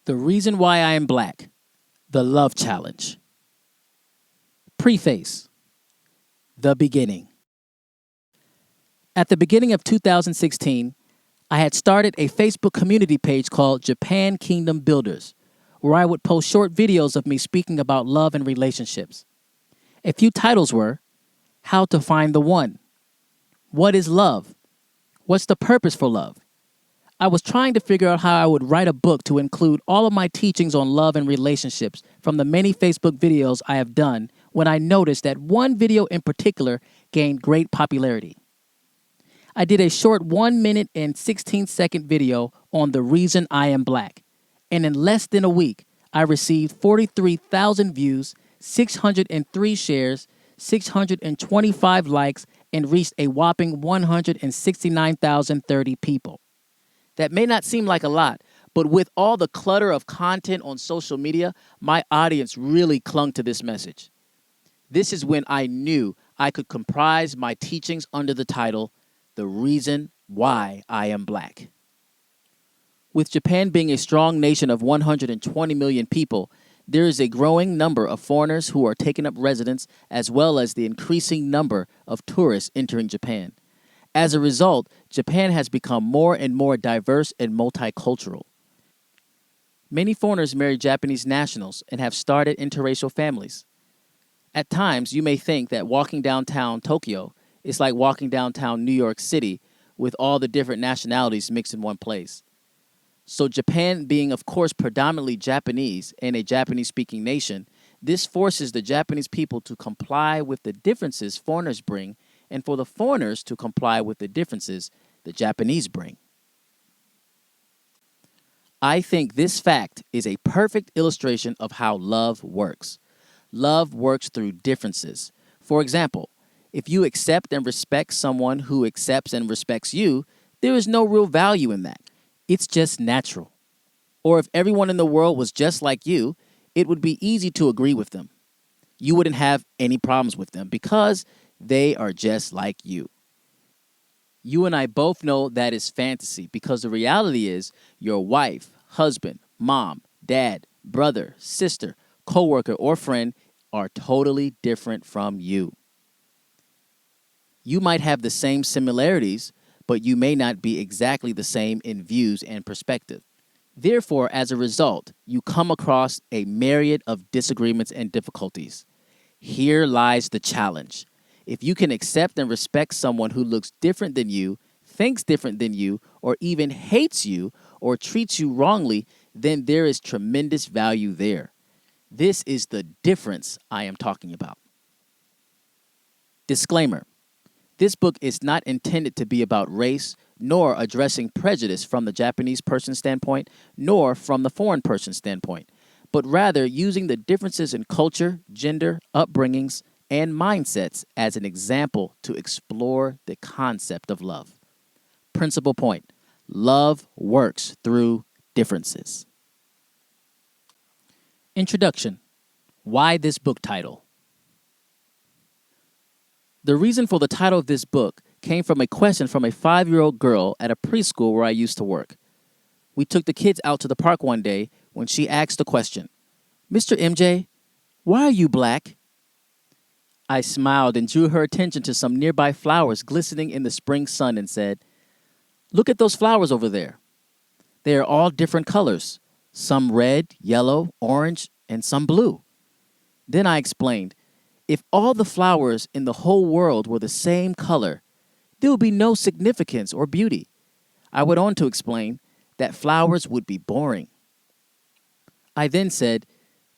The Reason Why I Am Black, The Love Challenge. Preface. The Beginning. At the beginning of 2016, I had started a Facebook community page called Japan Kingdom Builders, where I would post short videos of me speaking about love and relationships. A few titles were, How to Find the One, What is Love, What's the Purpose for Love? I was trying to figure out how I would write a book to include all of my teachings on love and relationships from the many Facebook videos I have done when I noticed that one video in particular gained great popularity. I did a short 1 minute and 16-second video on the reason I am black, and in less than a week, I received 43,000 views, 603 shares, 625 likes, and reached a whopping 169,030 people. That may not seem like a lot, but with all the clutter of content on social media, my audience really clung to this message. This is when I knew I could comprise my teachings under the title, The Reason Why I Am Black. With Japan being a strong nation of 120 million people, there is a growing number of foreigners who are taking up residence as well as the increasing number of tourists entering Japan. As a result, Japan has become more and more diverse and multicultural. Many foreigners marry Japanese nationals and have started interracial families. At times, you may think that walking downtown Tokyo is like walking downtown New York City with all the different nationalities mixed in one place. So Japan being, of course, predominantly Japanese and a Japanese-speaking nation, this forces the Japanese people to comply with the differences foreigners bring and for the foreigners to comply with the differences the Japanese bring. I think this fact is a perfect illustration of how love works. Love works through differences. For example, if you accept and respect someone who accepts and respects you, there is no real value in that. It's just natural. Or if everyone in the world was just like you, it would be easy to agree with them. You wouldn't have any problems with them because they are just like you. You and I both know that is fantasy because the reality is your wife, husband, mom, dad, brother, sister, coworker, or friend are totally different from you. You might have the same similarities, but you may not be exactly the same in views and perspective. Therefore, as a result, you come across a myriad of disagreements and difficulties. Here lies the challenge. If you can accept and respect someone who looks different than you, thinks different than you, or even hates you or treats you wrongly, then there is tremendous value there. This is the difference I am talking about. Disclaimer. This book is not intended to be about race, nor addressing prejudice from the Japanese person's standpoint, nor from the foreign person's standpoint, but rather using the differences in culture, gender, upbringings, and mindsets as an example to explore the concept of love. Principal point, love works through differences. Introduction. Why this book title? The reason for the title of this book came from a question from a 5-year-old girl at a preschool where I used to work. We took the kids out to the park one day when she asked the question, "Mr. MJ, why are you black?" I smiled and drew her attention to some nearby flowers glistening in the spring sun and said, "Look at those flowers over there. They are all different colors, some red, yellow, orange, and some blue." Then I explained, if all the flowers in the whole world were the same color, there would be no significance or beauty. I went on to explain that flowers would be boring. I then said,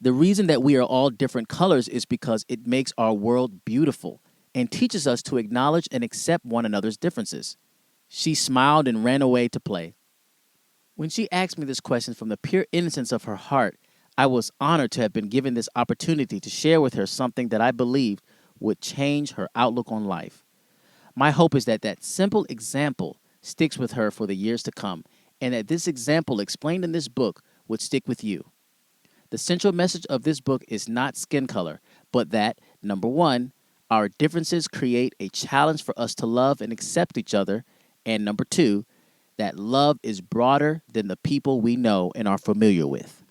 the reason that we are all different colors is because it makes our world beautiful and teaches us to acknowledge and accept one another's differences. She smiled and ran away to play. When she asked me this question from the pure innocence of her heart, I was honored to have been given this opportunity to share with her something that I believed would change her outlook on life. My hope is that that simple example sticks with her for the years to come, and that this example explained in this book would stick with you. The central message of this book is not skin color, but that, number one, our differences create a challenge for us to love and accept each other, and number two, that love is broader than the people we know and are familiar with.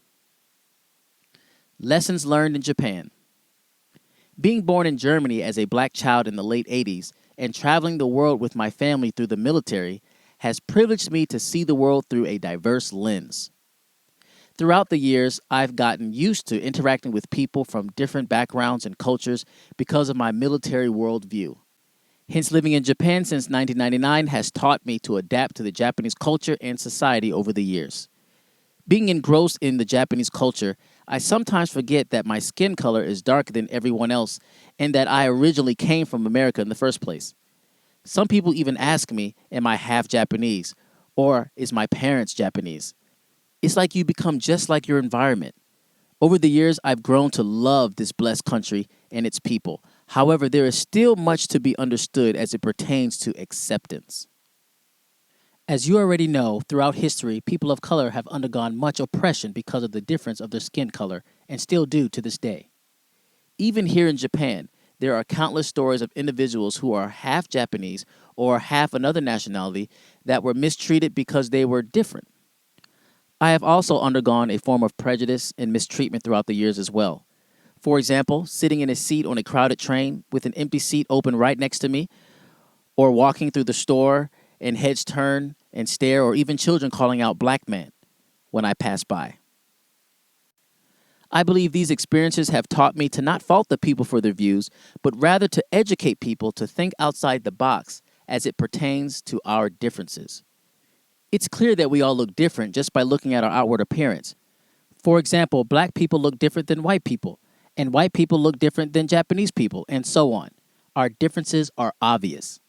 Lessons learned in Japan. Being born in Germany as a black child in the late 80s and traveling the world with my family through the military has privileged me to see the world through a diverse lens. Throughout the years, I've gotten used to interacting with people from different backgrounds and cultures because of my military worldview. Hence, living in Japan since 1999 has taught me to adapt to the Japanese culture and society over the years. Being engrossed in the Japanese culture, I sometimes forget that my skin color is darker than everyone else and that I originally came from America in the first place. Some people even ask me, am I half Japanese? Or is my parents Japanese? It's like you become just like your environment. Over the years, I've grown to love this blessed country and its people. However, there is still much to be understood as it pertains to acceptance. As you already know, throughout history, people of color have undergone much oppression because of the difference of their skin color, and still do to this day. Even here in Japan, there are countless stories of individuals who are half Japanese or half another nationality that were mistreated because they were different. I have also undergone a form of prejudice and mistreatment throughout the years as well. For example, sitting in a seat on a crowded train with an empty seat open right next to me, or walking through the store and heads turn and stare, or even children calling out "black man" when I pass by. I believe these experiences have taught me to not fault the people for their views, but rather to educate people to think outside the box as it pertains to our differences. It's clear that we all look different just by looking at our outward appearance. For example, black people look different than white people, and white people look different than Japanese people, and so on. Our differences are obvious.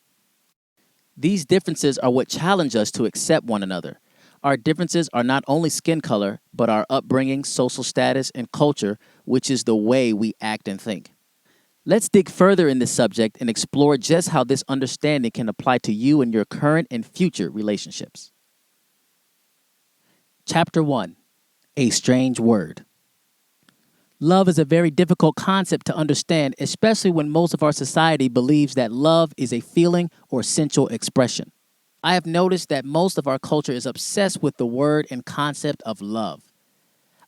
These differences are what challenge us to accept one another. Our differences are not only skin color, but our upbringing, social status, and culture, which is the way we act and think. Let's dig further in this subject and explore just how this understanding can apply to you in your current and future relationships. Chapter 1. A Strange Word. Love is a very difficult concept to understand, especially when most of our society believes that love is a feeling or sensual expression. I have noticed that most of our culture is obsessed with the word and concept of love.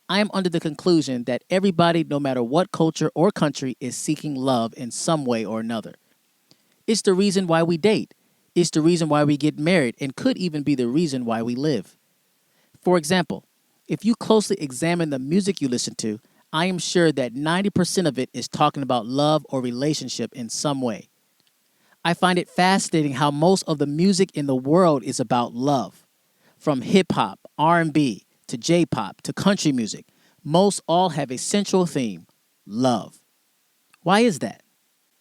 I am under the conclusion that everybody, no matter what culture or country, is seeking love in some way or another. It's the reason why we date. It's the reason why we get married, and could even be the reason why we live. For example, if you closely examine the music you listen to, I am sure that 90% of it is talking about love or relationship in some way. I find it fascinating how most of the music in the world is about love. From hip-hop, R&B, to J-pop, to country music, most all have a central theme: love. Why is that?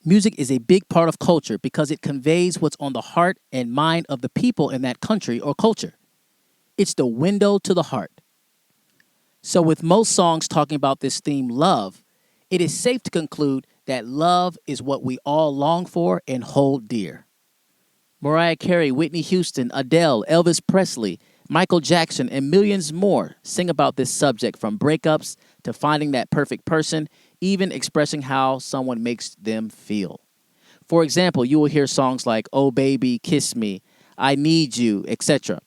Music is a big part of culture because it conveys what's on the heart and mind of the people in that country or culture. It's the window to the heart. So with most songs talking about this theme, love, it is safe to conclude that love is what we all long for and hold dear. Mariah Carey, Whitney Houston, Adele, Elvis Presley, Michael Jackson, and millions more sing about this subject, from breakups to finding that perfect person, even expressing how someone makes them feel. For example, you will hear songs like "Oh Baby, Kiss Me," "I Need You," etc.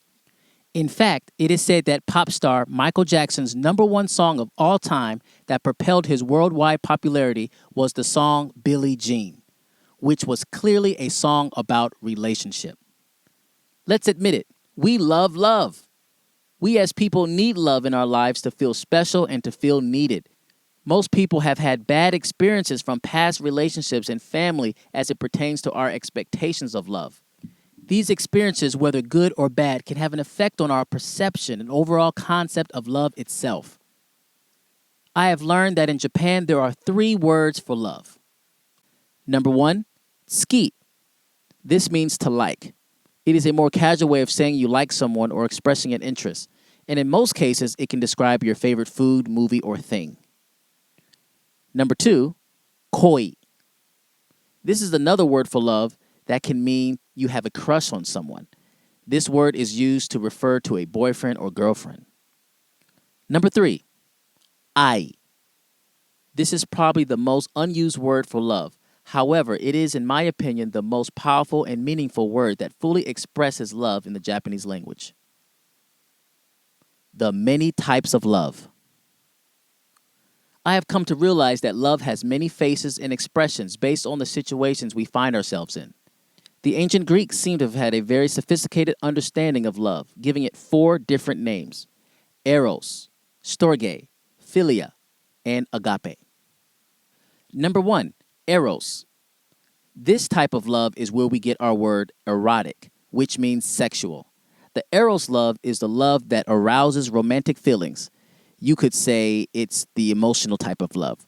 In fact, it is said that pop star Michael Jackson's #1 song of all time that propelled his worldwide popularity was the song "Billie Jean," which was clearly a song about relationship. Let's admit it, we love love. We as people need love in our lives to feel special and to feel needed. Most people have had bad experiences from past relationships and family as it pertains to our expectations of love. These experiences, whether good or bad, can have an effect on our perception and overall concept of love itself. I have learned that in Japan there are 3 words for love. Number 1, tsuki. This means to like. It is a more casual way of saying you like someone or expressing an interest, and in most cases it can describe your favorite food, movie, or thing. Number 2, koi. This is another word for love that can mean you have a crush on someone. This word is used to refer to a boyfriend or girlfriend. Number 3, ai. This is probably the most unused word for love. However, it is, in my opinion, the most powerful and meaningful word that fully expresses love in the Japanese language. The many types of love. I have come to realize that love has many faces and expressions based on the situations we find ourselves in. The ancient Greeks seem to have had a very sophisticated understanding of love, giving it 4 different names: eros, storge, philia, and agape. Number 1, eros. This type of love is where we get our word erotic, which means sexual. The eros love is the love that arouses romantic feelings. You could say it's the emotional type of love.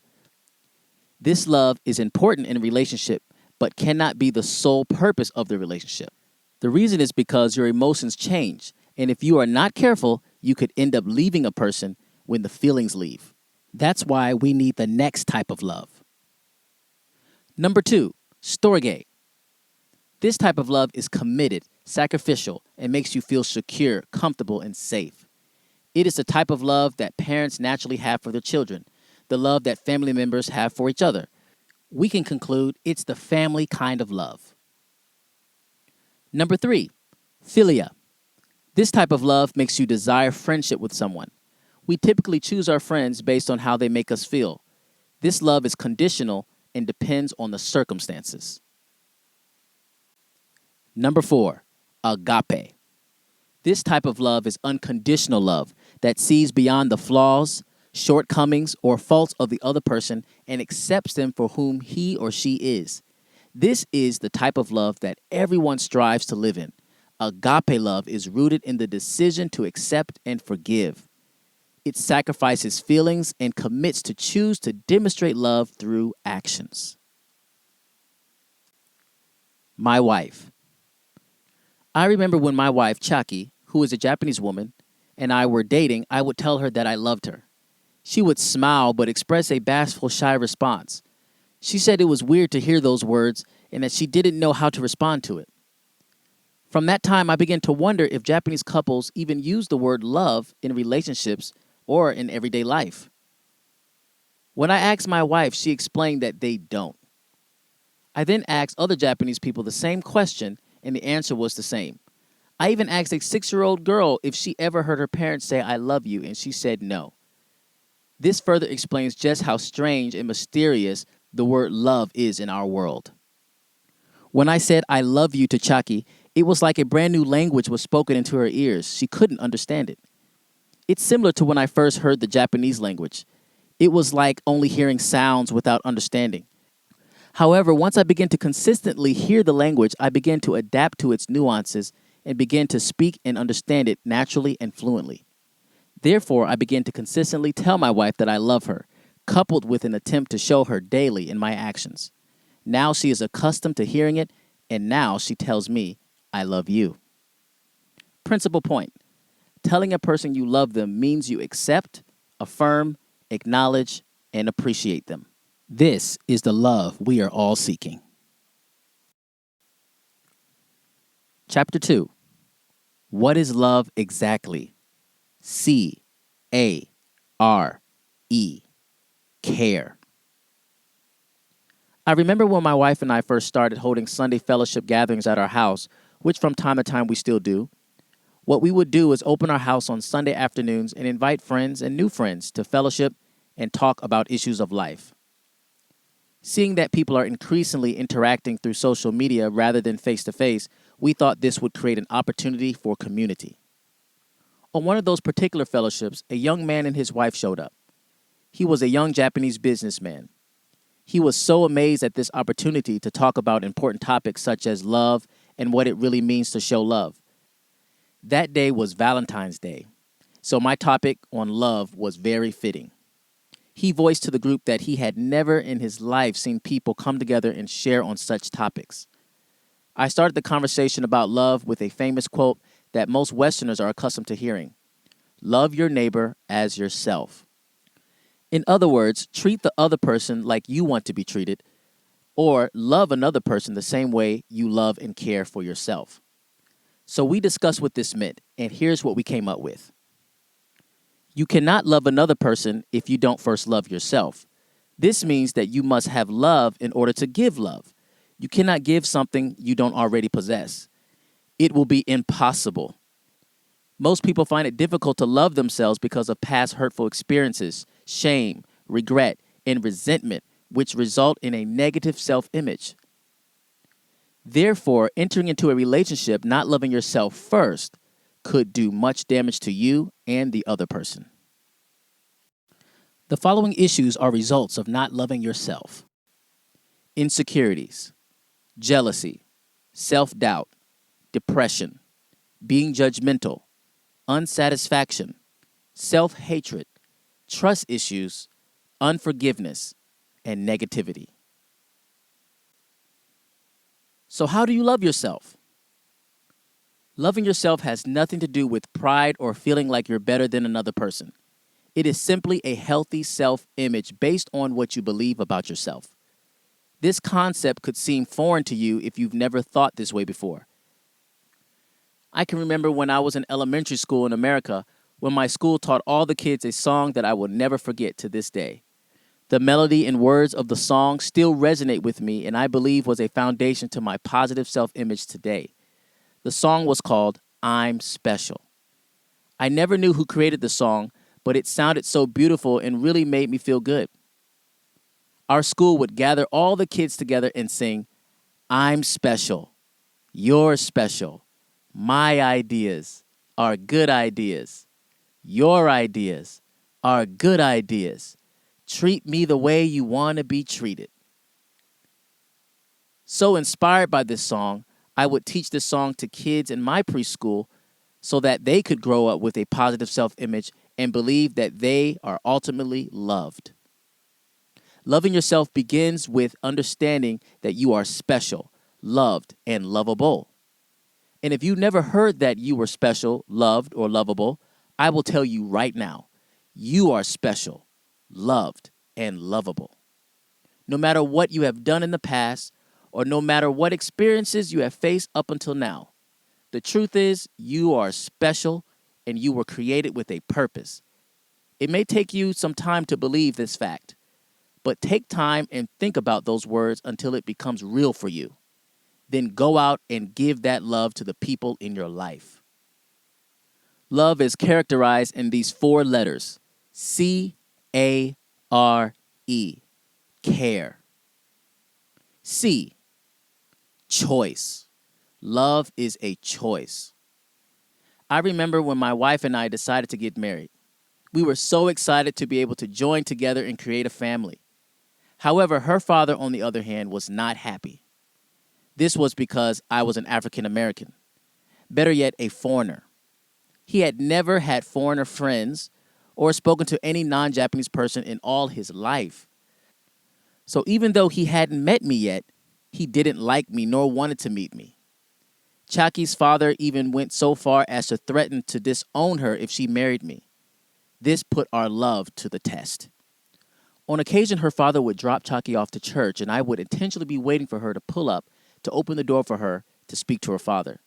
This love is important in a relationship, but cannot be the sole purpose of the relationship. The reason is because your emotions change, and if you are not careful, you could end up leaving a person when the feelings leave. That's why we need the next type of love. Number 2, storge. This type of love is committed, sacrificial, and makes you feel secure, comfortable, and safe. It is the type of love that parents naturally have for their children, the love that family members have for each other. We can conclude it's the family kind of love. Number 3, philia. This type of love makes you desire friendship with someone. We typically choose our friends based on how they make us feel. This love is conditional and depends on the circumstances. Number 4, agape. This type of love is unconditional love that sees beyond the flaws, shortcomings, or faults of the other person and accepts them for whom he or she is. This is the type of love that everyone strives to live in. Agape love is rooted in the decision to accept and forgive. It sacrifices feelings and commits to choose to demonstrate love through actions. My wife. I remember when my wife, Chaki, who is a Japanese woman, and I were dating, I would tell her that I loved her. She would smile but express a bashful, shy response. She said it was weird to hear those words and that she didn't know how to respond to it. From that time, I began to wonder if Japanese couples even use the word love in relationships or in everyday life. When I asked my wife, she explained that they don't. I then asked other Japanese people the same question, and the answer was the same. I even asked a 6-year-old girl if she ever heard her parents say, "I love you," and she said no. This further explains just how strange and mysterious the word love is in our world. When I said "I love you" to Chaki, it was like a brand new language was spoken into her ears. She couldn't understand it. It's similar to when I first heard the Japanese language. It was like only hearing sounds without understanding. However, once I began to consistently hear the language, I began to adapt to its nuances and began to speak and understand it naturally and fluently. Therefore, I began to consistently tell my wife that I love her, coupled with an attempt to show her daily in my actions. Now she is accustomed to hearing it, and now she tells me, "I love you." Principal point. Telling a person you love them means you accept, affirm, acknowledge, and appreciate them. This is the love we are all seeking. Chapter 2. What is love exactly? C-A-R-E. Care. I remember when my wife and I first started holding Sunday fellowship gatherings at our house, which from time to time we still do. What we would do is open our house on Sunday afternoons and invite friends and new friends to fellowship and talk about issues of life. Seeing that people are increasingly interacting through social media rather than face-to-face, we thought this would create an opportunity for community. On one of those particular fellowships, a young man and his wife showed up. He was a young Japanese businessman. He was so amazed at this opportunity to talk about important topics such as love and what it really means to show love. That day was Valentine's Day, so my topic on love was very fitting. He voiced to the group that he had never in his life seen people come together and share on such topics. I started the conversation about love with a famous quote that most Westerners are accustomed to hearing: "Love your neighbor as yourself." In other words, treat the other person like you want to be treated, or love another person the same way you love and care for yourself. So we discussed what this meant, and here's what we came up with. You cannot love another person if you don't first love yourself. This means that you must have love in order to give love. You cannot give something you don't already possess. It will be impossible. Most people find it difficult to love themselves because of past hurtful experiences, shame, regret, and resentment, which result in a negative self-image. Therefore, entering into a relationship not loving yourself first could do much damage to you and the other person. The following issues are results of not loving yourself: insecurities, jealousy, self-doubt, depression, being judgmental, unsatisfaction, self-hatred, trust issues, unforgiveness, and negativity. So how do you love yourself? Loving yourself has nothing to do with pride or feeling like you're better than another person. It is simply a healthy self-image based on what you believe about yourself. This concept could seem foreign to you if you've never thought this way before. I can remember when I was in elementary school in America, when my school taught all the kids a song that I will never forget to this day. The melody and words of the song still resonate with me and I believe was a foundation to my positive self-image today. The song was called "I'm Special." I never knew who created the song, but it sounded so beautiful and really made me feel good. Our school would gather all the kids together and sing, "I'm special, you're special, my ideas are good ideas, your ideas are good ideas. Treat me the way you want to be treated." So inspired by this song, I would teach this song to kids in my preschool so that they could grow up with a positive self-image and believe that they are ultimately loved. Loving yourself begins with understanding that you are special, loved, and lovable. And if you never heard that you were special, loved, or lovable, I will tell you right now, you are special, loved, and lovable. No matter what you have done in the past, or no matter what experiences you have faced up until now, the truth is you are special and you were created with a purpose. It may take you some time to believe this fact, but take time and think about those words until it becomes real for you. Then go out and give that love to the people in your life. Love is characterized in these 4 letters: C-A-R-E, care. C, choice. Love is a choice. I remember when my wife and I decided to get married. We were so excited to be able to join together and create a family. However, her father, on the other hand, was not happy. This was because I was an African American. Better yet, a foreigner. He had never had foreigner friends or spoken to any non-Japanese person in all his life. So even though he hadn't met me yet, he didn't like me nor wanted to meet me. Chaki's father even went so far as to threaten to disown her if she married me. This put our love to the test. On occasion, her father would drop Chaki off to church, and I would intentionally be waiting for her to pull up to open the door for her to speak to her father.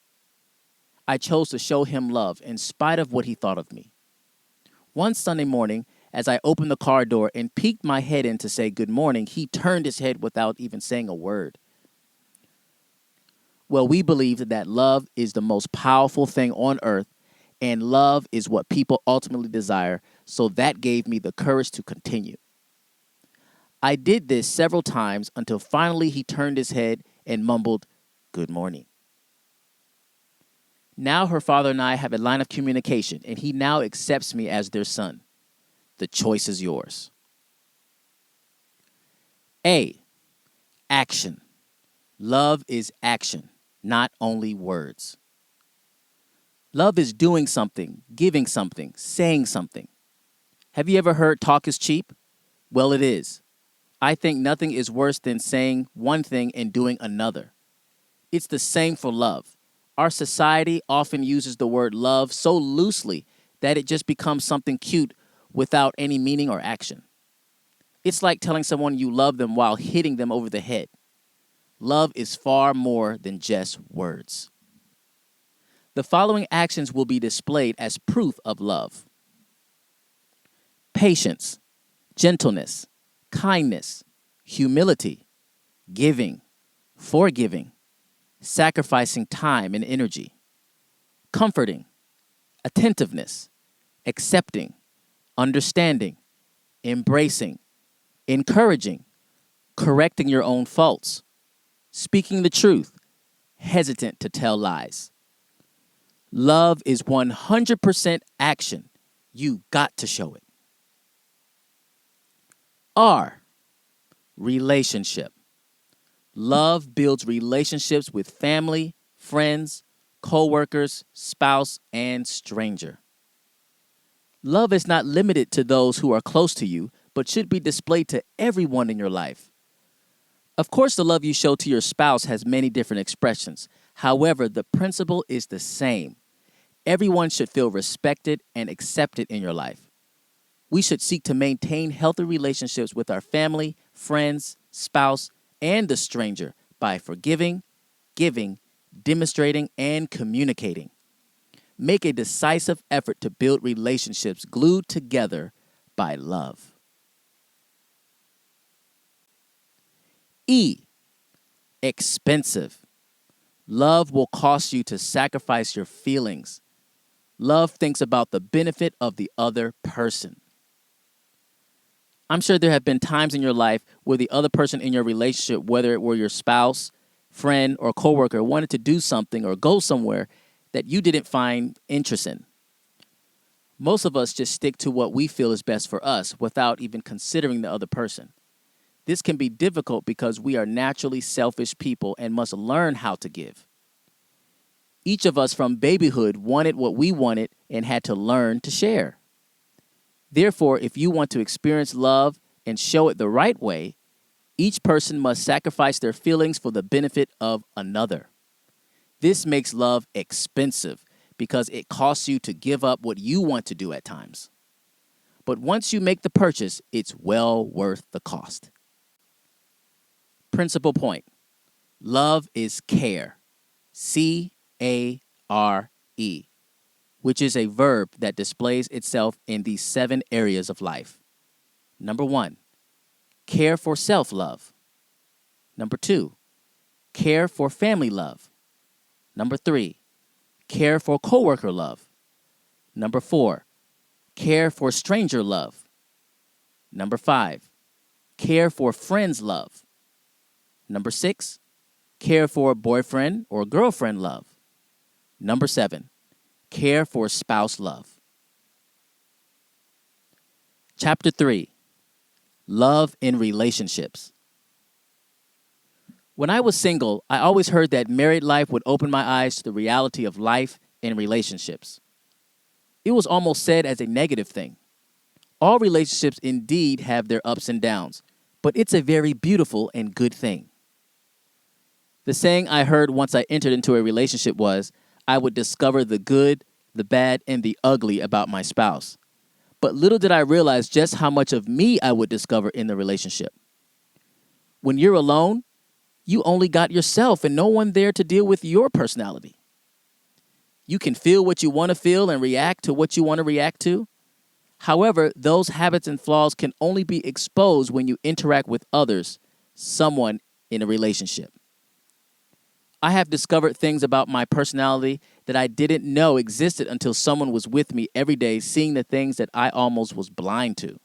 I chose to show him love in spite of what he thought of me. One Sunday morning, as I opened the car door and peeked my head in to say good morning, he turned his head without even saying a word. Well, we believed that love is the most powerful thing on earth, and love is what people ultimately desire, so that gave me the courage to continue. I did this several times until finally he turned his head and mumbled, "Good morning." Now her father and I have a line of communication, and he now accepts me as their son. The choice is yours. A, action. Love is action, not only words. Love is doing something, giving something, saying something. Have you ever heard talk is cheap? Well, it is. I think nothing is worse than saying one thing and doing another. It's the same for love. Our society often uses the word love so loosely that it just becomes something cute without any meaning or action. It's like telling someone you love them while hitting them over the head. Love is far more than just words. The following actions will be displayed as proof of love: patience, gentleness, kindness, humility, giving, forgiving, sacrificing time and energy, comforting, attentiveness, accepting, understanding, embracing, encouraging, correcting your own faults, speaking the truth, hesitant to tell lies. Love is 100% action. You got to show it. R, relationship. Love builds relationships with family, friends, co-workers, spouse, and stranger. Love is not limited to those who are close to you, but should be displayed to everyone in your life. Of course, the love you show to your spouse has many different expressions. However, the principle is the same. Everyone should feel respected and accepted in your life. We should seek to maintain healthy relationships with our family, friends, spouse, and the stranger by forgiving, giving, demonstrating, and communicating. Make a decisive effort to build relationships glued together by love. E, expensive. Love will cost you to sacrifice your feelings. Love thinks about the benefit of the other person. I'm sure there have been times in your life where the other person in your relationship, whether it were your spouse, friend, or coworker, wanted to do something or go somewhere that you didn't find interest in. Most of us just stick to what we feel is best for us without even considering the other person. This can be difficult because we are naturally selfish people and must learn how to give. Each of us from babyhood wanted what we wanted and had to learn to share. Therefore, if you want to experience love and show it the right way, each person must sacrifice their feelings for the benefit of another. This makes love expensive because it costs you to give up what you want to do at times. But once you make the purchase, it's well worth the cost. Principal point. Love is care. C-A-R-E, which is a verb that displays itself in these 7 areas of life. Number 1, care for self-love. Number 2, care for family love. Number 3, care for coworker love. Number 4, care for stranger love. Number 5, care for friends love. Number 6, care for boyfriend or girlfriend love. Number 7, care for spouse love. Chapter 3, love in relationships. When I was single, I always heard that married life would open my eyes to the reality of life in relationships. It was almost said as a negative thing. All relationships indeed have their ups and downs, but it's a very beautiful and good thing. The saying I heard once I entered into a relationship was, I would discover the good, the bad, and the ugly about my spouse. But little did I realize just how much of me I would discover in the relationship. When you're alone, you only got yourself and no one there to deal with your personality. You can feel what you want to feel and react to what you want to react to. However, those habits and flaws can only be exposed when you interact with others, someone in a relationship. I have discovered things about my personality that I didn't know existed until someone was with me every day, seeing the things that I almost was blind to.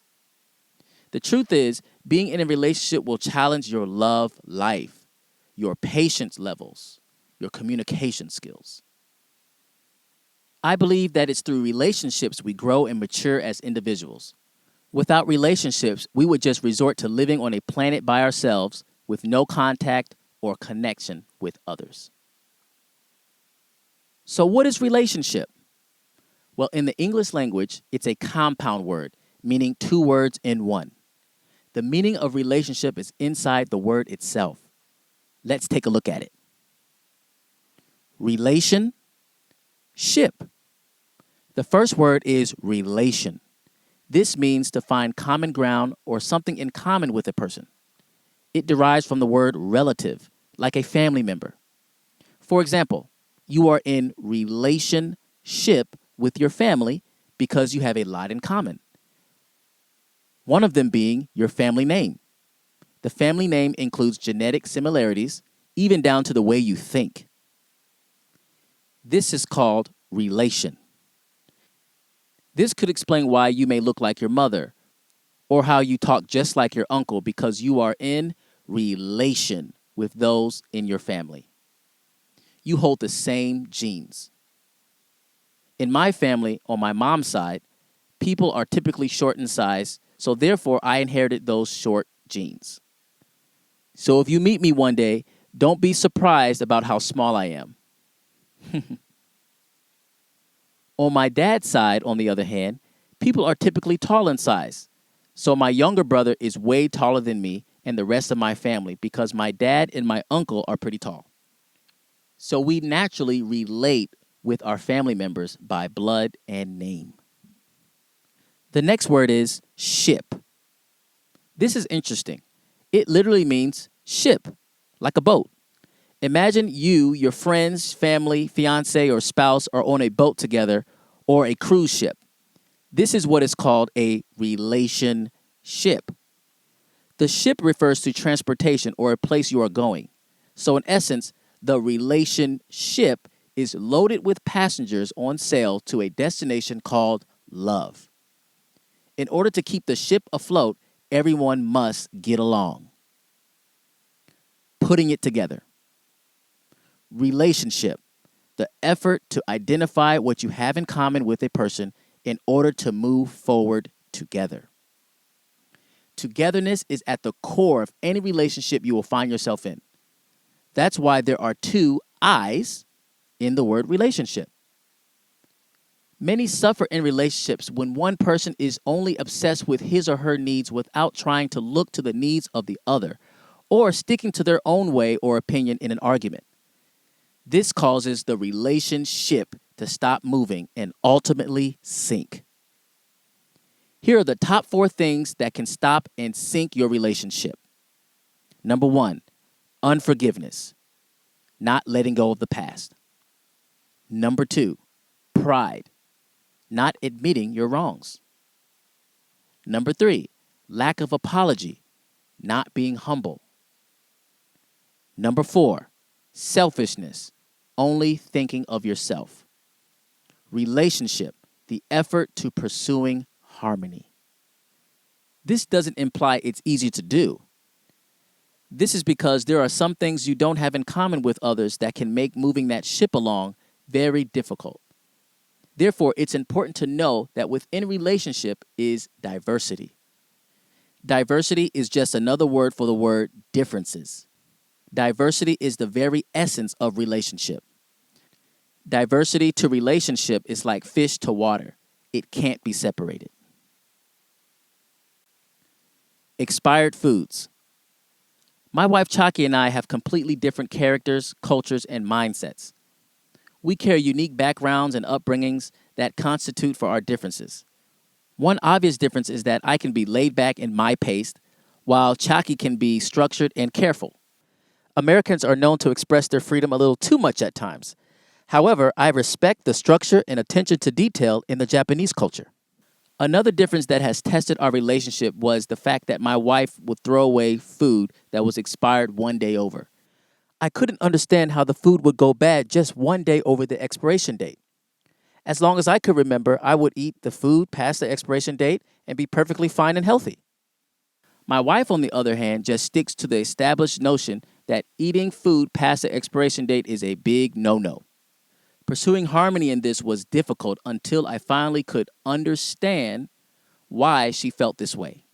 The truth is, being in a relationship will challenge your love life, your patience levels, your communication skills. I believe that it's through relationships we grow and mature as individuals. Without relationships, we would just resort to living on a planet by ourselves with no contact or connection with others. So what is relationship? Well, in the English language, it's a compound word, meaning 2 words in one. The meaning of relationship is inside the word itself. Let's take a look at it. Relation, ship. The first word is relation. This means to find common ground or something in common with a person. It derives from the word relative, like a family member. For example, you are in relationship with your family because you have a lot in common. One of them being your family name. The family name includes genetic similarities, even down to the way you think. This is called relation. This could explain why you may look like your mother or how you talk just like your uncle because you are in relation with those in your family. You hold the same genes. In my family, on my mom's side, people are typically short in size, so therefore I inherited those short genes. So if you meet me one day, don't be surprised about how small I am. On my dad's side, on the other hand, people are typically tall in size. So my younger brother is way taller than me and the rest of my family because my dad and my uncle are pretty tall. So we naturally relate with our family members by blood and name. The next word is ship. This is interesting. It literally means ship, like a boat. Imagine you, your friends, family, fiance, or spouse are on a boat together or a cruise ship. This is what is called a relationship. The ship refers to transportation or a place you are going. So in essence, the relationship is loaded with passengers on sail to a destination called love. In order to keep the ship afloat, everyone must get along. Putting it together. Relationship, the effort to identify what you have in common with a person in order to move forward together. Togetherness is at the core of any relationship you will find yourself in. That's why there are two I's in the word relationship. Many suffer in relationships when one person is only obsessed with his or her needs without trying to look to the needs of the other or sticking to their own way or opinion in an argument. This causes the relationship to stop moving and ultimately sink. Here are the top 4 things that can stop and sink your relationship. Number 1, unforgiveness, not letting go of the past. Number 2, pride, not admitting your wrongs. Number 3, lack of apology, not being humble. Number 4, selfishness, only thinking of yourself. Relationship, the effort to pursuing harmony. This doesn't imply it's easy to do. This is because there are some things you don't have in common with others that can make moving that ship along very difficult. Therefore, it's important to know that within relationship is diversity. Diversity is just another word for the word differences. Diversity is the very essence of relationship. Diversity to relationship is like fish to water. It can't be separated. Expired foods. My wife Chaki and I have completely different characters, cultures, and mindsets. We carry unique backgrounds and upbringings that constitute for our differences. One obvious difference is that I can be laid back in my pace, while Chaki can be structured and careful. Americans are known to express their freedom a little too much at times. However, I respect the structure and attention to detail in the Japanese culture. Another difference that has tested our relationship was the fact that my wife would throw away food that was expired one day over. I couldn't understand how the food would go bad just one day over the expiration date. As long as I could remember, I would eat the food past the expiration date and be perfectly fine and healthy. My wife, on the other hand, just sticks to the established notion that eating food past the expiration date is a big no-no. Pursuing harmony in this was difficult until I finally could understand why she felt this way.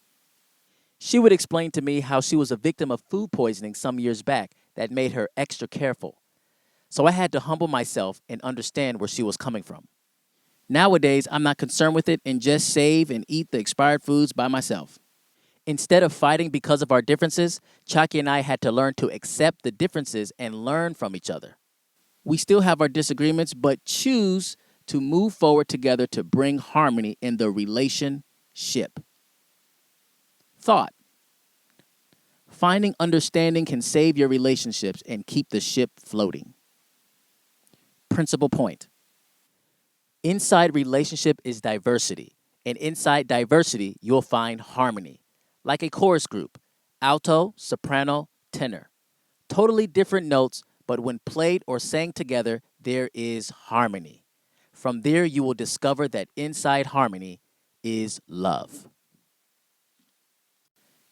She would explain to me how she was a victim of food poisoning some years back that made her extra careful. So I had to humble myself and understand where she was coming from. Nowadays, I'm not concerned with it and just save and eat the expired foods by myself. Instead of fighting because of our differences, Chaki and I had to learn to accept the differences and learn from each other. We still have our disagreements, but choose to move forward together to bring harmony in the relationship. Thought. Finding understanding can save your relationships and keep the ship floating. Principal point. Inside relationship is diversity. And inside diversity, you'll find harmony, like a chorus group: alto, soprano, tenor. Totally different notes, but when played or sang together, there is harmony. From there, you will discover that inside harmony is love.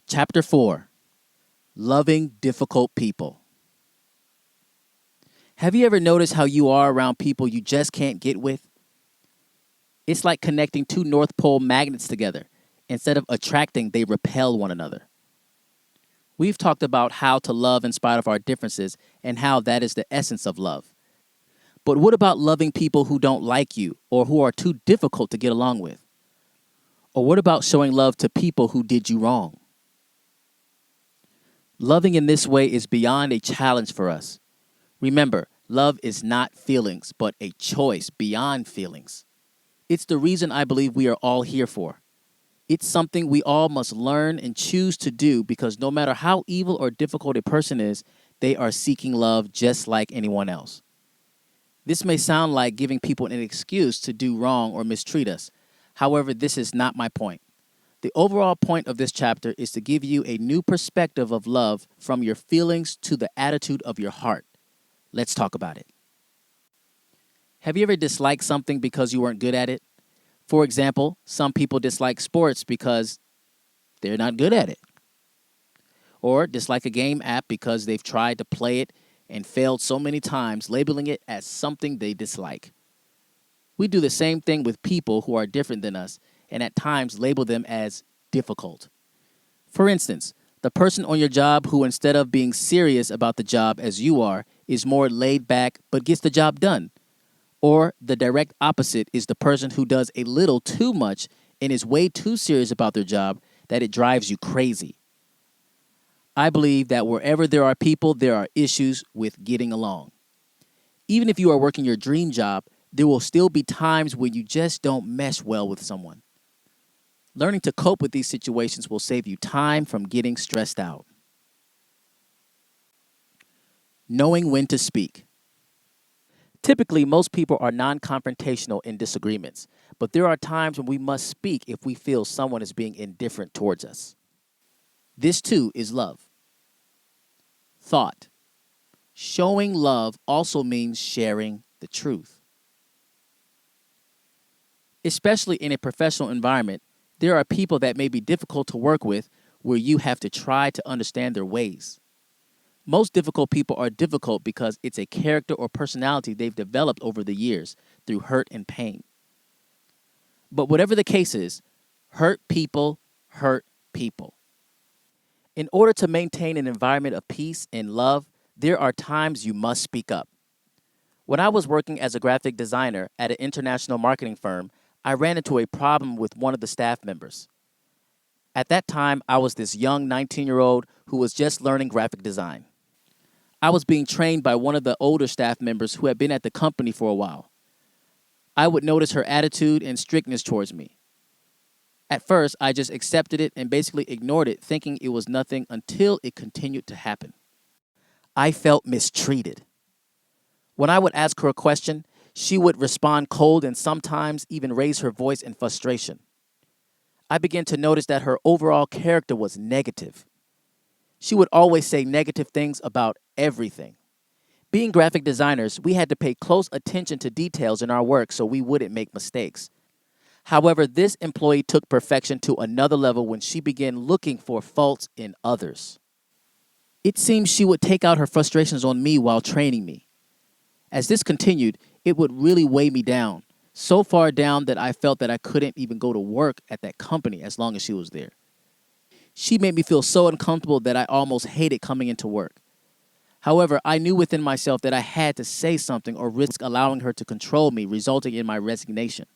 Chapter 4: Loving Difficult People. Have you ever noticed how you are around people you just can't get with? It's like connecting two North Pole magnets together. Instead of attracting, they repel one another. We've talked about how to love in spite of our differences and how that is the essence of love. But what about loving people who don't like you or who are too difficult to get along with? Or what about showing love to people who did you wrong? Loving in this way is beyond a challenge for us. Remember, love is not feelings, but a choice beyond feelings. It's the reason I believe we are all here for. It's something we all must learn and choose to do because no matter how evil or difficult a person is, they are seeking love just like anyone else. This may sound like giving people an excuse to do wrong or mistreat us. However, this is not my point. The overall point of this chapter is to give you a new perspective of love from your feelings to the attitude of your heart. Let's talk about it. Have you ever disliked something because you weren't good at it? For example, some people dislike sports because they're not good at it. Or dislike a game app because they've tried to play it and failed so many times, labeling it as something they dislike. We do the same thing with people who are different than us and at times label them as difficult. For instance, the person on your job who, instead of being serious about the job as you are, is more laid back but gets the job done. Or the direct opposite is the person who does a little too much and is way too serious about their job that it drives you crazy. I believe that wherever there are people, there are issues with getting along. Even if you are working your dream job, there will still be times when you just don't mesh well with someone. Learning to cope with these situations will save you time from getting stressed out. Knowing when to speak. Typically, most people are non-confrontational in disagreements, but there are times when we must speak if we feel someone is being indifferent towards us. This too is love. Thought. Showing love also means sharing the truth. Especially in a professional environment, there are people that may be difficult to work with where you have to try to understand their ways. Most difficult people are difficult because it's a character or personality they've developed over the years through hurt and pain. But whatever the case is, hurt people hurt people. In order to maintain an environment of peace and love, there are times you must speak up. When I was working as a graphic designer at an international marketing firm, I ran into a problem with one of the staff members. At that time, I was this young 19-year-old who was just learning graphic design. I was being trained by one of the older staff members who had been at the company for a while. I would notice her attitude and strictness towards me. At first, I just accepted it and basically ignored it, thinking it was nothing until it continued to happen. I felt mistreated. When I would ask her a question, she would respond cold and sometimes even raise her voice in frustration. I began to notice that her overall character was negative. She would always say negative things about everything. Being graphic designers, we had to pay close attention to details in our work so we wouldn't make mistakes. However, this employee took perfection to another level when she began looking for faults in others. It seemed she would take out her frustrations on me while training me. As this continued, it would really weigh me down, so far down that I felt that I couldn't even go to work at that company as long as she was there. She made me feel so uncomfortable that I almost hated coming into work. However, I knew within myself that I had to say something or risk allowing her to control me, resulting in my resignation.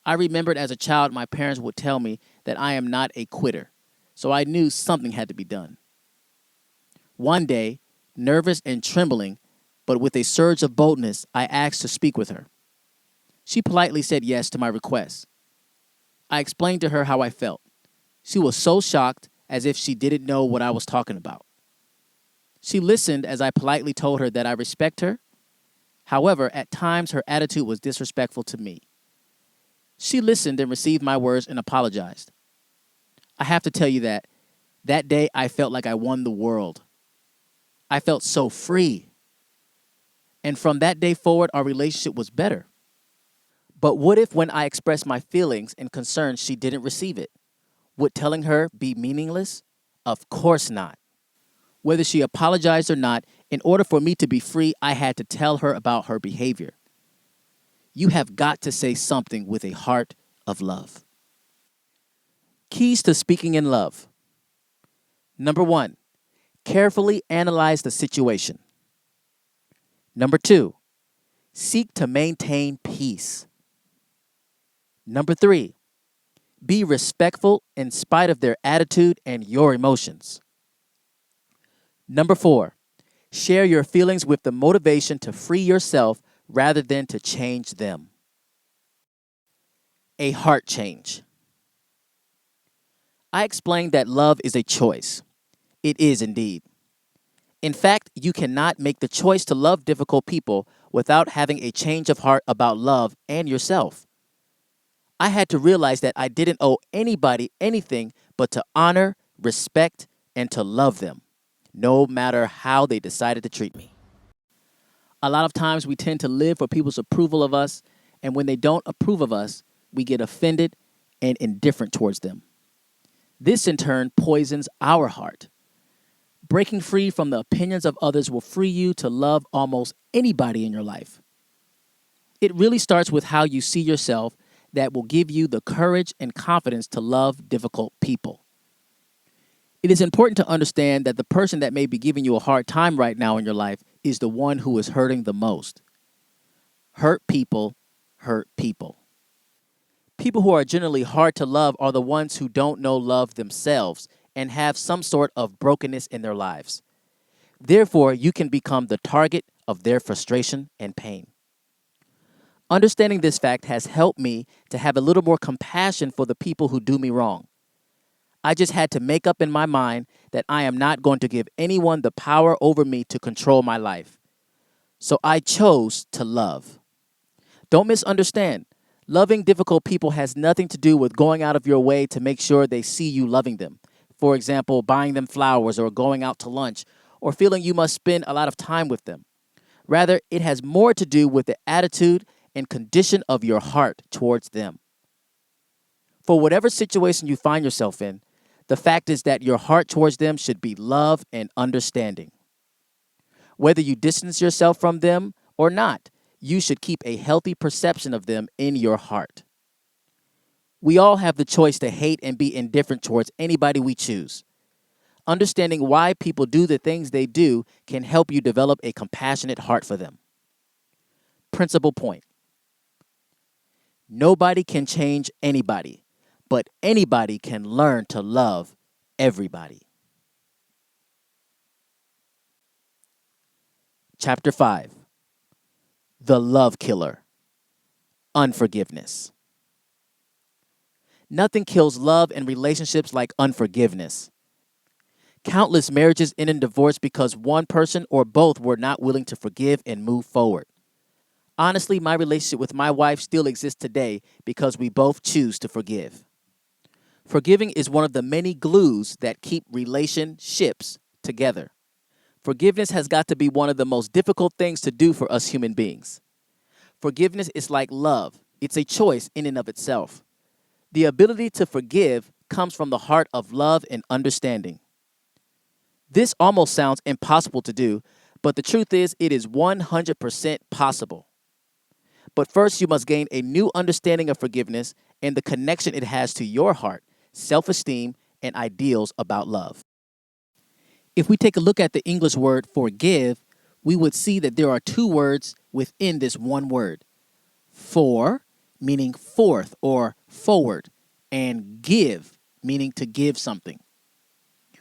I remembered as a child my parents would tell me that I am not a quitter, so I knew something had to be done. One day, nervous and trembling, but with a surge of boldness, I asked to speak with her. She politely said yes to my request. I explained to her how I felt. She was so shocked, as if she didn't know what I was talking about. She listened as I politely told her that I respect her. However, at times her attitude was disrespectful to me. She listened and received my words and apologized. I have to tell you that day I felt like I won the world. I felt so free. And from that day forward, our relationship was better. But what if when I expressed my feelings and concerns, she didn't receive it? Would telling her be meaningless? Of course not. Whether she apologized or not, in order for me to be free, I had to tell her about her behavior. You have got to say something with a heart of love. Keys to speaking in love. Number 1, carefully analyze the situation. Number 2, seek to maintain peace. Number 3, be respectful in spite of their attitude and your emotions. Number 4, share your feelings with the motivation to free yourself rather than to change them. A heart change. I explained that love is a choice. It is indeed. In fact, you cannot make the choice to love difficult people without having a change of heart about love and yourself. I had to realize that I didn't owe anybody anything but to honor, respect, and to love them, no matter how they decided to treat me. A lot of times we tend to live for people's approval of us, and when they don't approve of us, we get offended and indifferent towards them. This, in turn, poisons our heart. Breaking free from the opinions of others will free you to love almost anybody in your life. It really starts with how you see yourself that will give you the courage and confidence to love difficult people. It is important to understand that the person that may be giving you a hard time right now in your life is the one who is hurting the most. Hurt people hurt people. People who are generally hard to love are the ones who don't know love themselves and have some sort of brokenness in their lives. Therefore, you can become the target of their frustration and pain. Understanding this fact has helped me to have a little more compassion for the people who do me wrong. I just had to make up in my mind that I am not going to give anyone the power over me to control my life. So I chose to love. Don't misunderstand. Loving difficult people has nothing to do with going out of your way to make sure they see you loving them. For example, buying them flowers or going out to lunch or feeling you must spend a lot of time with them. Rather, it has more to do with the attitude and condition of your heart towards them. For whatever situation you find yourself in, the fact is that your heart towards them should be love and understanding. Whether you distance yourself from them or not, you should keep a healthy perception of them in your heart. We all have the choice to hate and be indifferent towards anybody we choose. Understanding why people do the things they do can help you develop a compassionate heart for them. Principal point. Nobody can change anybody, but anybody can learn to love everybody. Chapter 5. The Love Killer. Unforgiveness. Nothing kills love and relationships like unforgiveness. Countless marriages end in divorce because one person or both were not willing to forgive and move forward. Honestly, my relationship with my wife still exists today because we both choose to forgive. Forgiving is one of the many glues that keep relationships together. Forgiveness has got to be one of the most difficult things to do for us human beings. Forgiveness is like love. It's a choice in and of itself. The ability to forgive comes from the heart of love and understanding. This almost sounds impossible to do, but the truth is it is 100% possible. But first, you must gain a new understanding of forgiveness and the connection it has to your heart, self-esteem, and ideals about love. If we take a look at the English word forgive, we would see that there are two words within this one word. For, meaning forth or forward, and give, meaning to give something.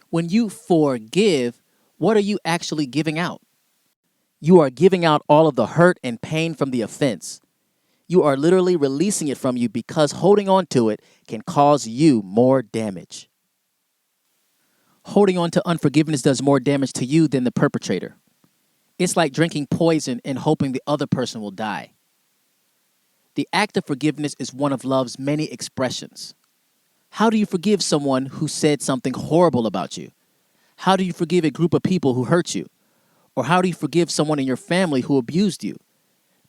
When you forgive, what are you actually giving out? You are giving out all of the hurt and pain from the offense. You are literally releasing it from you because holding on to it can cause you more damage. Holding on to unforgiveness does more damage to you than the perpetrator. It's like drinking poison and hoping the other person will die. The act of forgiveness is one of love's many expressions. How do you forgive someone who said something horrible about you? How do you forgive a group of people who hurt you? Or how do you forgive someone in your family who abused you?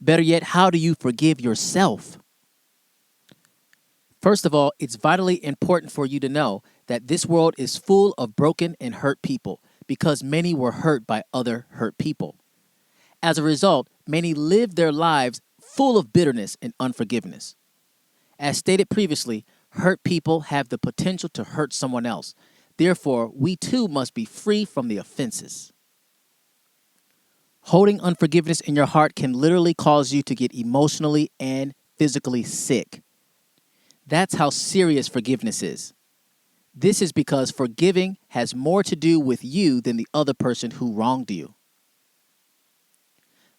Better yet, how do you forgive yourself? First of all, it's vitally important for you to know that this world is full of broken and hurt people because many were hurt by other hurt people. As a result, many live their lives full of bitterness and unforgiveness. As stated previously, hurt people have the potential to hurt someone else. Therefore, we too must be free from the offenses. Holding unforgiveness in your heart can literally cause you to get emotionally and physically sick. That's how serious forgiveness is. This is because forgiving has more to do with you than the other person who wronged you.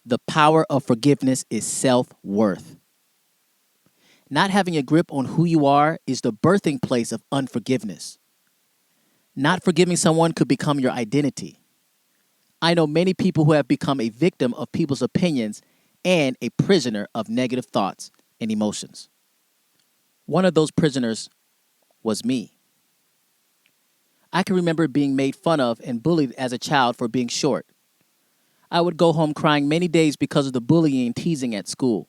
The power of forgiveness is self-worth. Not having a grip on who you are is the birthing place of unforgiveness. Not forgiving someone could become your identity. I know many people who have become a victim of people's opinions and a prisoner of negative thoughts and emotions. One of those prisoners was me. I can remember being made fun of and bullied as a child for being short. I would go home crying many days because of the bullying and teasing at school.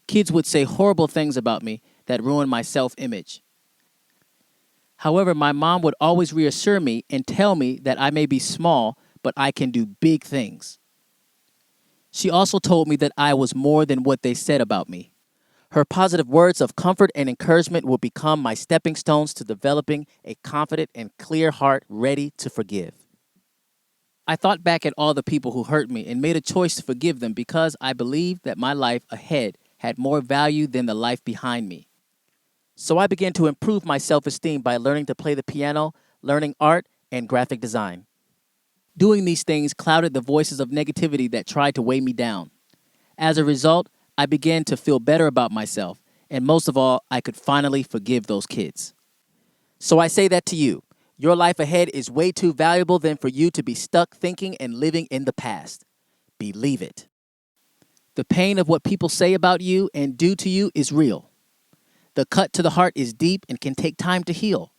Kids would say horrible things about me that ruined my self-image. However, my mom would always reassure me and tell me that I may be small, but I can do big things. She also told me that I was more than what they said about me. Her positive words of comfort and encouragement will become my stepping stones to developing a confident and clear heart ready to forgive. I thought back at all the people who hurt me and made a choice to forgive them because I believed that my life ahead had more value than the life behind me. So I began to improve my self-esteem by learning to play the piano, learning art, and graphic design. Doing these things clouded the voices of negativity that tried to weigh me down. As a result, I began to feel better about myself, and most of all, I could finally forgive those kids. So I say that to you. Your life ahead is way too valuable than for you to be stuck thinking and living in the past. Believe it. The pain of what people say about you and do to you is real. The cut to the heart is deep and can take time to heal.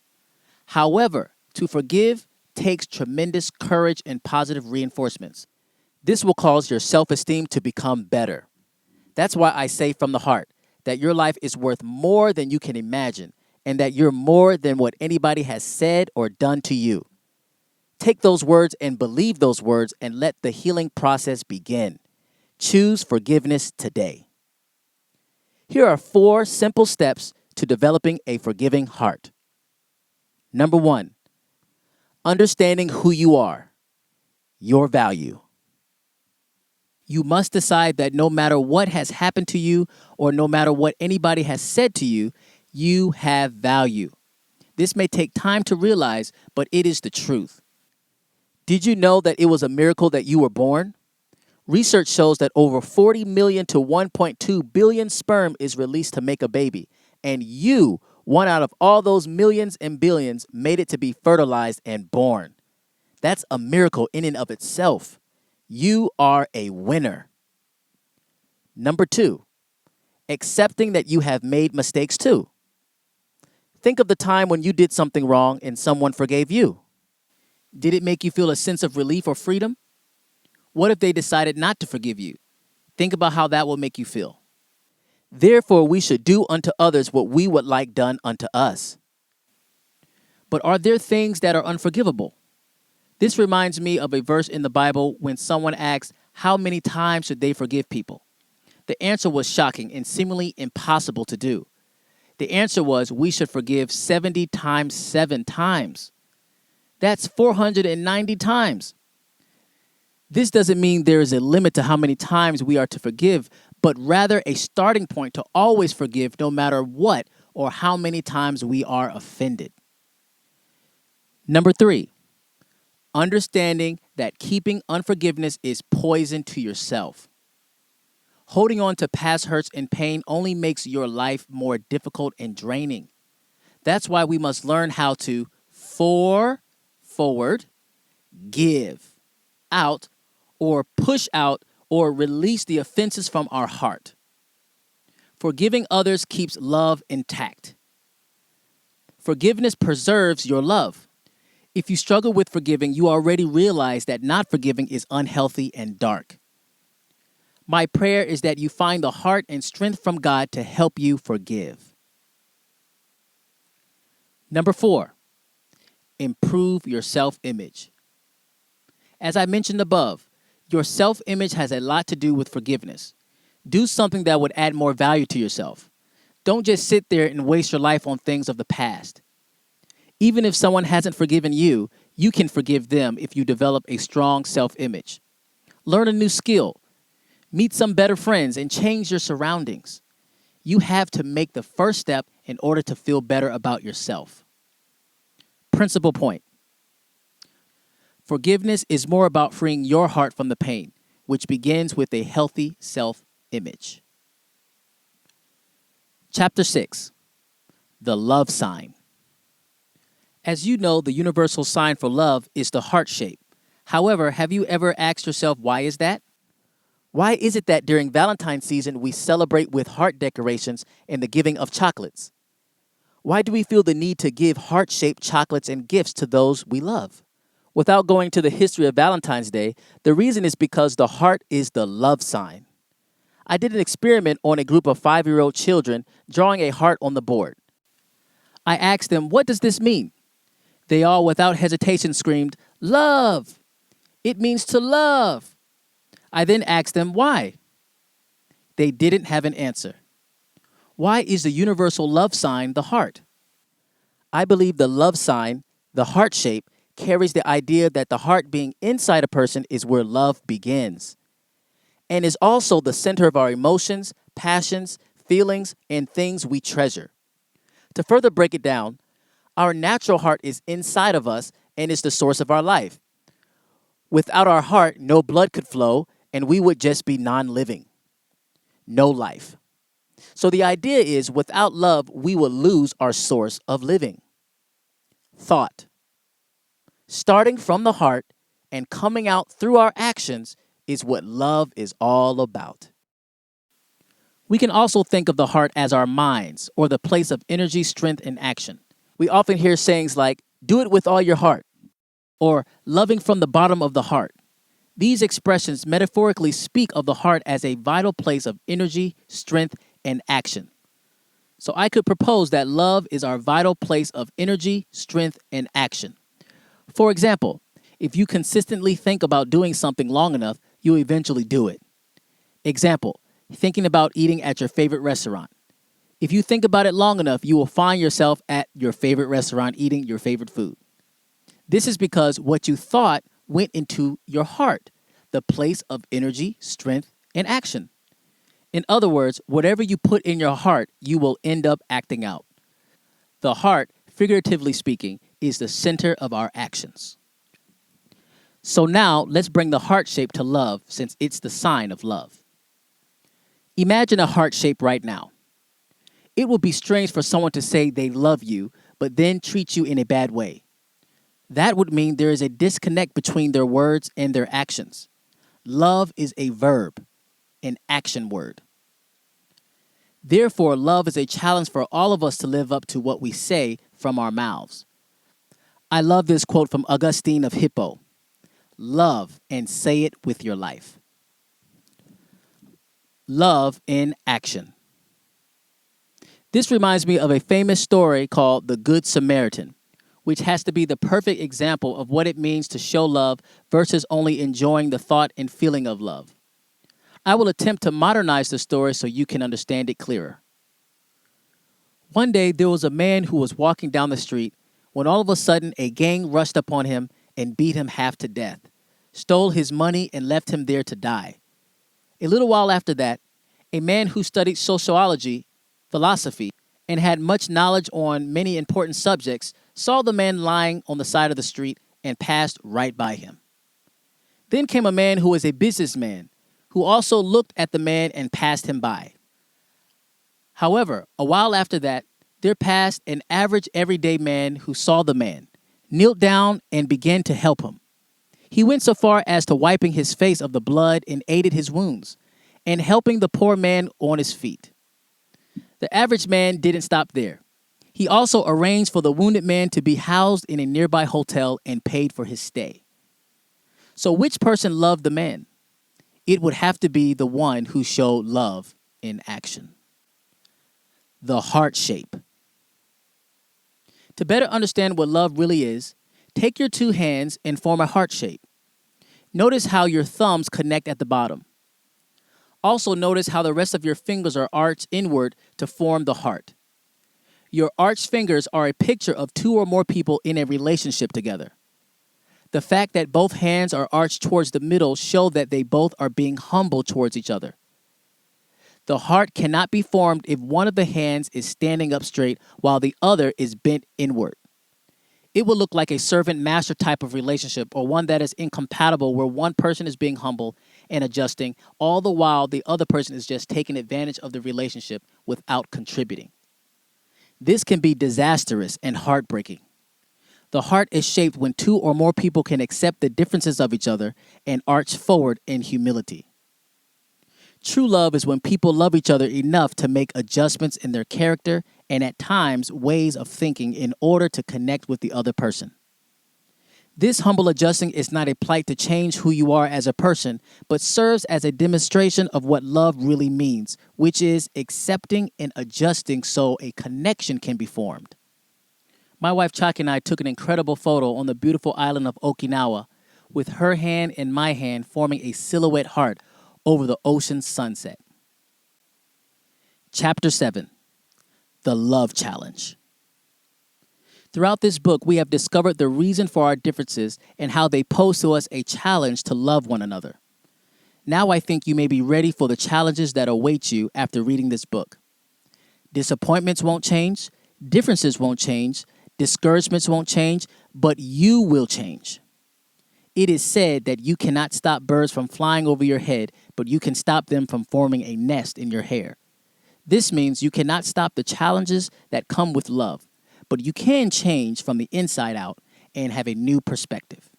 However, to forgive takes tremendous courage and positive reinforcements. This will cause your self-esteem to become better. That's why I say from the heart that your life is worth more than you can imagine and that you're more than what anybody has said or done to you. Take those words and believe those words and let the healing process begin. Choose forgiveness today. Here are 4 simple steps to developing a forgiving heart. Number 1, understanding who you are, your value. You must decide that no matter what has happened to you or no matter what anybody has said to you, you have value. This may take time to realize, but it is the truth. Did you know that it was a miracle that you were born? Research shows that over 40 million to 1.2 billion sperm is released to make a baby, and you, one out of all those millions and billions, made it to be fertilized and born. That's a miracle in and of itself. You are a winner. Number 2, accepting that you have made mistakes too. Think of the time when you did something wrong and someone forgave you. Did it make you feel a sense of relief or freedom? What if they decided not to forgive you? Think about how that will make you feel. Therefore, we should do unto others what we would like done unto us. But are there things that are unforgivable? This reminds me of a verse in the Bible when someone asks, how many times should they forgive people? The answer was shocking and seemingly impossible to do. The answer was we should forgive 70 times 7 times. That's 490 times. This doesn't mean there is a limit to how many times we are to forgive, but rather a starting point to always forgive no matter what or how many times we are offended. Number 3, understanding that keeping unforgiveness is poison to yourself. Holding on to past hurts and pain only makes your life more difficult and draining. That's why we must learn how to forward, give out, or push out or release the offenses from our heart. Forgiving others keeps love intact. Forgiveness preserves your love. If you struggle with forgiving, you already realize that not forgiving is unhealthy and dark. My prayer is that you find the heart and strength from God to help you forgive. Number 4, improve your self-image. As I mentioned above, your self-image has a lot to do with forgiveness. Do something that would add more value to yourself. Don't just sit there and waste your life on things of the past. Even if someone hasn't forgiven you, you can forgive them if you develop a strong self-image. Learn a new skill. Meet some better friends and change your surroundings. You have to make the first step in order to feel better about yourself. Principal point. Forgiveness is more about freeing your heart from the pain, which begins with a healthy self-image. Chapter 6, the love sign. As you know, the universal sign for love is the heart shape. However, have you ever asked yourself, why is that? Why is it that during Valentine's season we celebrate with heart decorations and the giving of chocolates? Why do we feel the need to give heart-shaped chocolates and gifts to those we love? Without going to the history of Valentine's Day, the reason is because the heart is the love sign. I did an experiment on a group of 5-year-old children drawing a heart on the board. I asked them, what does this mean? They all, without hesitation, screamed, love! It means to love. I then asked them why. They didn't have an answer. Why is the universal love sign the heart? I believe the love sign, the heart shape, carries the idea that the heart being inside a person is where love begins, and is also the center of our emotions, passions, feelings, and things we treasure. To further break it down, our natural heart is inside of us and is the source of our life. Without our heart, no blood could flow, and we would just be non-living. No life. So the idea is, without love, we will lose our source of living. Thought. Starting from the heart and coming out through our actions is what love is all about. We can also think of the heart as our minds, or the place of energy, strength, and action. We often hear sayings like, do it with all your heart, or loving from the bottom of the heart. These expressions metaphorically speak of the heart as a vital place of energy, strength, and action. So I could propose that love is our vital place of energy, strength, and action. For example, if you consistently think about doing something long enough, you'll eventually do it. Example, thinking about eating at your favorite restaurant. If you think about it long enough, you will find yourself at your favorite restaurant eating your favorite food. This is because what you thought went into your heart, the place of energy, strength, and action. In other words, whatever you put in your heart, you will end up acting out. The heart, figuratively speaking, is the center of our actions. So now, let's bring the heart shape to love, since it's the sign of love. Imagine a heart shape right now. It will be strange for someone to say they love you, but then treat you in a bad way. That would mean there is a disconnect between their words and their actions. Love is a verb, an action word. Therefore, love is a challenge for all of us to live up to what we say from our mouths. I love this quote from Augustine of Hippo. Love and say it with your life. Love in action. This reminds me of a famous story called The Good Samaritan, which has to be the perfect example of what it means to show love versus only enjoying the thought and feeling of love. I will attempt to modernize the story so you can understand it clearer. One day, there was a man who was walking down the street when all of a sudden a gang rushed upon him and beat him half to death, stole his money, and left him there to die. A little while after that, a man who studied sociology, philosophy, and had much knowledge on many important subjects saw the man lying on the side of the street and passed right by him. Then came a man who was a businessman who also looked at the man and passed him by. However, a while after that, there passed an average everyday man who saw the man, knelt down, and began to help him. He went so far as to wiping his face of the blood and aided his wounds, and helping the poor man on his feet. The average man didn't stop there. He also arranged for the wounded man to be housed in a nearby hotel and paid for his stay. So which person loved the man? It would have to be the one who showed love in action. The heart shape. To better understand what love really is, take your two hands and form a heart shape. Notice how your thumbs connect at the bottom. Also notice how the rest of your fingers are arched inward to form the heart. Your arched fingers are a picture of two or more people in a relationship together. The fact that both hands are arched towards the middle shows that they both are being humble towards each other. The heart cannot be formed if one of the hands is standing up straight while the other is bent inward. It will look like a servant-master type of relationship, or one that is incompatible, where one person is being humble and adjusting, all the while the other person is just taking advantage of the relationship without contributing. This can be disastrous and heartbreaking. The heart is shaped when two or more people can accept the differences of each other and arch forward in humility. True love is when people love each other enough to make adjustments in their character and at times ways of thinking in order to connect with the other person. This humble adjusting is not a plight to change who you are as a person, but serves as a demonstration of what love really means, which is accepting and adjusting so a connection can be formed. My wife Chaki and I took an incredible photo on the beautiful island of Okinawa, with her hand and my hand forming a silhouette heart over the ocean sunset. Chapter 7. The Love Challenge. Throughout this book, we have discovered the reason for our differences and how they pose to us a challenge to love one another. Now I think you may be ready for the challenges that await you after reading this book. Disappointments won't change, differences won't change, discouragements won't change, but you will change. It is said that you cannot stop birds from flying over your head, but you can stop them from forming a nest in your hair. This means you cannot stop the challenges that come with love, but you can change from the inside out and have a new perspective.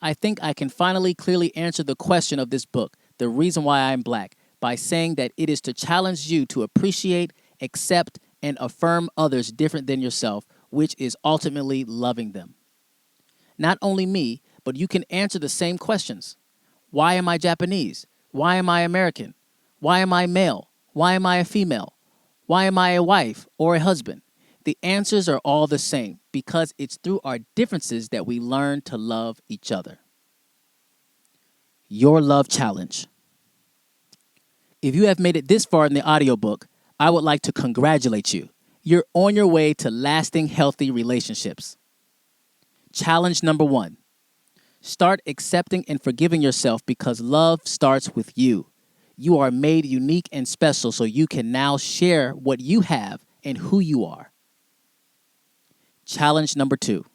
I think I can finally clearly answer the question of this book, The Reason Why I'm Black, by saying that it is to challenge you to appreciate, accept, and affirm others different than yourself, which is ultimately loving them. Not only me, but you can answer the same questions. Why am I Japanese? Why am I American? Why am I male? Why am I a female? Why am I a wife or a husband? The answers are all the same because it's through our differences that we learn to love each other. Your Love Challenge. If you have made it this far in the audiobook, I would like to congratulate you. You're on your way to lasting, healthy relationships. Challenge number 1. Start accepting and forgiving yourself because love starts with you. You are made unique and special, so you can now share what you have and who you are. Challenge number 2.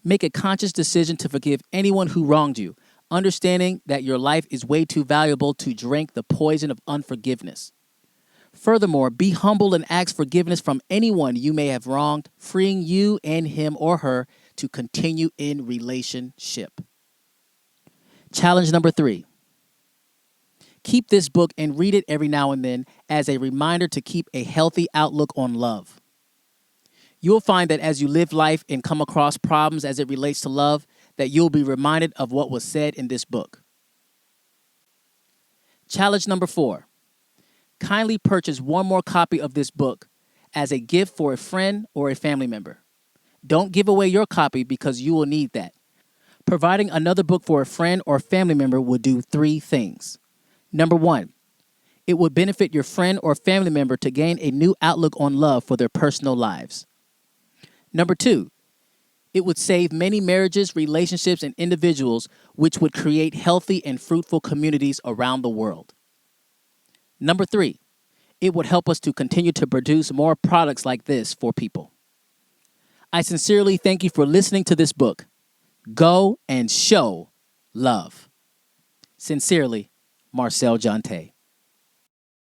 Make a conscious decision to forgive anyone who wronged you, understanding that your life is way too valuable to drink the poison of unforgiveness. Furthermore, be humble and ask forgiveness from anyone you may have wronged, freeing you and him or her to continue in relationship. Challenge number 3. Keep this book and read it every now and then as a reminder to keep a healthy outlook on love. You'll find that as you live life and come across problems as it relates to love, that you'll be reminded of what was said in this book. Challenge number 4. Kindly purchase one more copy of this book as a gift for a friend or a family member. Don't give away your copy because you will need that. Providing another book for a friend or family member will do 3 things. Number 1, it would benefit your friend or family member to gain a new outlook on love for their personal lives. Number 2, it would save many marriages, relationships, and individuals, which would create healthy and fruitful communities around the world. Number 3, it would help us to continue to produce more products like this for people. I sincerely thank you for listening to this book. Go and show love. Sincerely, Marcel Jonte.